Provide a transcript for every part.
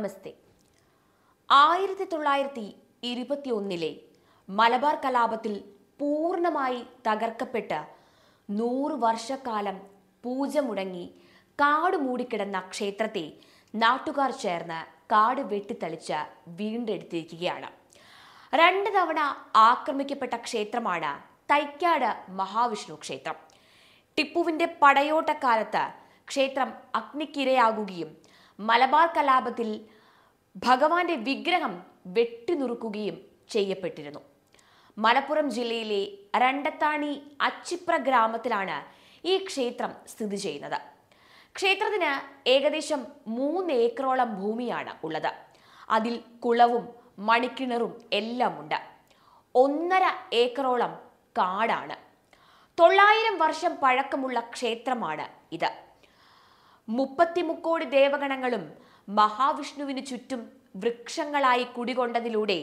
നമസ്തേ. 1921 മലബാർ കലാപത്തിൽ പൂർണ്ണമായി തകർക്കപ്പെട്ട 100 വർഷക്കാലം പൂജ മുടങ്ങി കാട് മൂടിക്കിടന്ന ക്ഷേത്രത്തെ നാട്ടുകാർ ചേർന്ന് കാട് വെട്ടിത്തെളിച്ച് വീണ്ടെടുത്തിരിക്കുകയാണ്. 2 തവണ ആക്രമിക്കപ്പെട്ട ക്ഷേത്രമാണ് തൈക്കാട് മഹാവിഷ്ണു ക്ഷേത്രം. ടിപ്പുവിന്റെ പടയോട്ടക്കാലത്ത് ക്ഷേത്രം അഗ്നിക്കിരയാകുകയും മലബാർ കലാപത്തിൽ ഭഗവാന്റെ വിഗ്രഹം വെട്ടിനുറുക്കുകയും ചെയ്യപ്പെട്ടിരുന്നു. മലപ്പുറം ജില്ലയിലെ രണ്ടത്താണി അച്ചിപ്ര ഗ്രാമത്തിലാണ് ഈ ക്ഷേത്രം സ്ഥിതി ചെയ്യുന്നത്. ക്ഷേത്രത്തിന് ഏകദേശം 3 ഏക്കറോളം ഭൂമിയാണ് ഉള്ളത്. അതിൽ കുളവും മണിക്കിണറും എല്ലാം ഉണ്ട്. 1.5 ഏക്കറോളം കാടാണ്. 900 വർഷം പഴക്കമുള്ള ക്ഷേത്രമാണ് ഇത്. 33 കോടി ദേവഗണങ്ങളും മഹാവിഷ്ണുവിനു ചുറ്റും വൃക്ഷങ്ങളായി കുടികൊണ്ടതിലൂടെ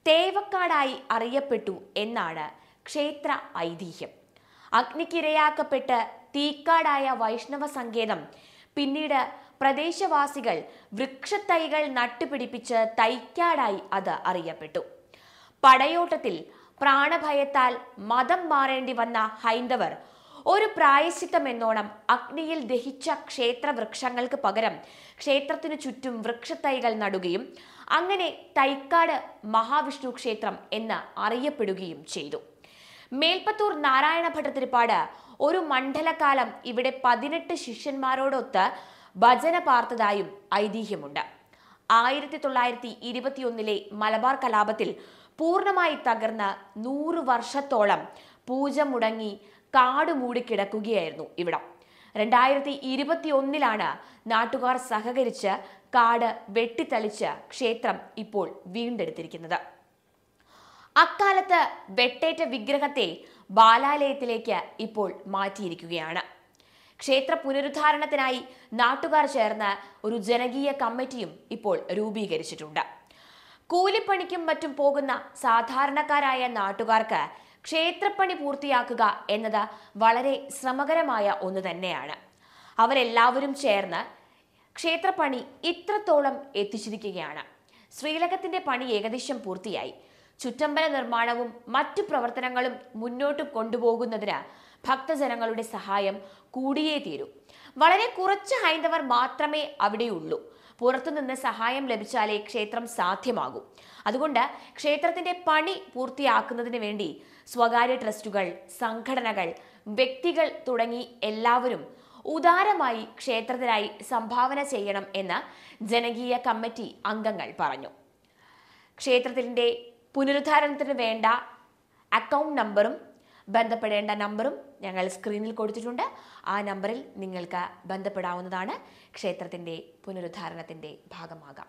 തേവക്കാടായി അറിയപ്പെട്ടു എന്നാണ് ക്ഷേത്ര ഐതിഹ്യം. അഗ്നിക്കിരയാക്കപ്പെട്ട് തീക്കാടായ വൈഷ്ണവ സങ്കേതം പിന്നീട് പ്രദേശവാസികൾ വൃക്ഷത്തൈകൾ നട്ടുപിടിപ്പിച്ച് തൈക്കാടായി അത് അറിയപ്പെട്ടു. പടയോട്ടത്തിൽ പ്രാണഭയത്താൽ മതം മാറേണ്ടി വന്ന ഹൈന്ദവർ ഒരു പ്രായശ്ചിത്തമെന്നോണം അഗ്നിയിൽ ദഹിച്ച ക്ഷേത്ര വൃക്ഷങ്ങൾക്ക് പകരം ക്ഷേത്രത്തിനു ചുറ്റും വൃക്ഷത്തൈകൾ നടുകയും അങ്ങനെ തൈക്കാട് മഹാവിഷ്ണു ക്ഷേത്രം എന്ന് അറിയപ്പെടുകയും ചെയ്തു. മേൽപ്പത്തൂർ നാരായണ ഭട്ടതിരിപ്പാട് ഒരു മണ്ഡലകാലം ഇവിടെ 18 ശിഷ്യന്മാരോടൊത്ത് ഭജന പാർത്തതായും ഐതിഹ്യമുണ്ട്. 1921 മലബാർ കലാപത്തിൽ പൂർണ്ണമായി തകർന്ന് 100 വർഷത്തോളം പൂജ മുടങ്ങി കാട് മൂടിക്കിടക്കുകയായിരുന്നു ഇവിടം. 2021 നാട്ടുകാർ സഹകരിച്ച് കാട് വെട്ടിത്തെളിച്ച് ക്ഷേത്രം ഇപ്പോൾ വീണ്ടെടുത്തിരിക്കുന്നത്. അക്കാലത്ത് വെട്ടേറ്റ വിഗ്രഹത്തെ ബാലാലയത്തിലേക്ക് ഇപ്പോൾ മാറ്റിയിരിക്കുകയാണ്. ക്ഷേത്ര പുനരുദ്ധാരണത്തിനായി നാട്ടുകാർ ചേർന്ന് ഒരു ജനകീയ കമ്മിറ്റിയും ഇപ്പോൾ രൂപീകരിച്ചിട്ടുണ്ട്. കൂലിപ്പണിക്കും മറ്റും പോകുന്ന സാധാരണക്കാരായ നാട്ടുകാർക്ക് ക്ഷേത്രപ്പണി പൂർത്തിയാക്കുക എന്നത് വളരെ ശ്രമകരമായ ഒന്ന് തന്നെയാണ്. അവരെല്ലാവരും ചേർന്ന് ക്ഷേത്രപ്പണി ഇത്രത്തോളം എത്തിച്ചിരിക്കുകയാണ്. ശ്രീലകത്തിന്റെ പണി ഏകദേശം പൂർത്തിയായി. ചുറ്റമ്പല നിർമ്മാണവും മറ്റു പ്രവർത്തനങ്ങളും മുന്നോട്ട് കൊണ്ടുപോകുന്നതിന് ഭക്തജനങ്ങളുടെ സഹായം കൂടിയേ തീരൂ. വളരെ കുറച്ച് ഹൈന്ദവർ മാത്രമേ അവിടെയുള്ളൂ. പുറത്തുനിന്ന് സഹായം ലഭിച്ചാലേ ക്ഷേത്രം സാധ്യമാകൂ. അതുകൊണ്ട് ക്ഷേത്രത്തിന്റെ പണി പൂർത്തിയാക്കുന്നതിന് വേണ്ടി സ്വകാര്യ ട്രസ്റ്റുകൾ, സംഘടനകൾ, വ്യക്തികൾ തുടങ്ങി എല്ലാവരും ഉദാരമായി ക്ഷേത്രത്തിനായി സംഭാവന ചെയ്യണം എന്ന് ജനകീയ കമ്മിറ്റി അംഗങ്ങൾ പറഞ്ഞു. ക്ഷേത്രത്തിന്റെ പുനരുദ്ധാരണത്തിന് വേണ്ട അക്കൗണ്ട് നമ്പറും ബന്ധപ്പെടേണ്ട നമ്പറും ഞങ്ങൾ സ്ക്രീനിൽ കൊടുത്തിട്ടുണ്ട്. ആ നമ്പറിൽ നിങ്ങൾക്ക് ബന്ധപ്പെടാവുന്നതാണ്. ക്ഷേത്രത്തിന്റെ പുനരുദ്ധാരണത്തിന്റെ ഭാഗമാകാം.